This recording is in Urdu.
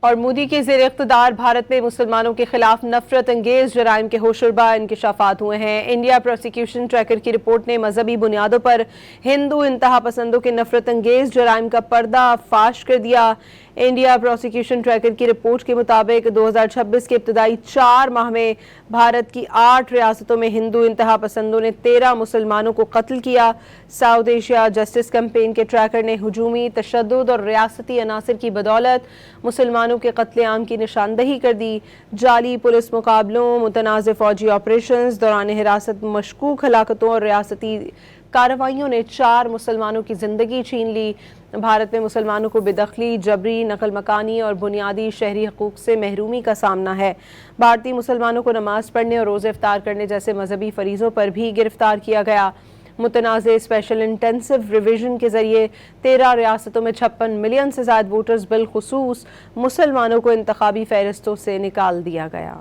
اور مودی کے زیر اقتدار بھارت میں مسلمانوں کے خلاف نفرت انگیز جرائم کے ہوشربا انکشافات ہوئے ہیں۔ انڈیا پروسیکیوشن ٹریکر کی رپورٹ نے مذہبی بنیادوں پر ہندو انتہا پسندوں کے نفرت انگیز جرائم کا پردہ فاش کر دیا۔ انڈیا پروسیکیوشن ٹریکر کی رپورٹ کے مطابق 2026 کے ابتدائی 4 ماہ میں بھارت کی 8 ریاستوں میں ہندو انتہا پسندوں نے 13 مسلمانوں کو قتل کیا۔ ساؤتھ ایشیا جسٹس کیمپین کے ٹریکر نے ہجومی تشدد اور ریاستی عناصر کی بدولت مسلمانوں کے قتل عام کی نشاندہی کر دی۔ جعلی پولیس مقابلوں، متنازع فوجی آپریشنز، دوران حراست مشکوک ہلاکتوں اور ریاستی کارروائیوں نے 4 مسلمانوں کی زندگی چھین لی۔ بھارت میں مسلمانوں کو بے دخلی، جبری نقل مکانی اور بنیادی شہری حقوق سے محرومی کا سامنا ہے۔ بھارتی مسلمانوں کو نماز پڑھنے اور روزے افطار کرنے جیسے مذہبی فریضوں پر بھی گرفتار کیا گیا۔ متنازع اسپیشل انٹینسو ریویژن کے ذریعے 13 ریاستوں میں 56 ملین سے زائد ووٹرز بالخصوص مسلمانوں کو انتخابی فہرستوں سے نکال دیا گیا۔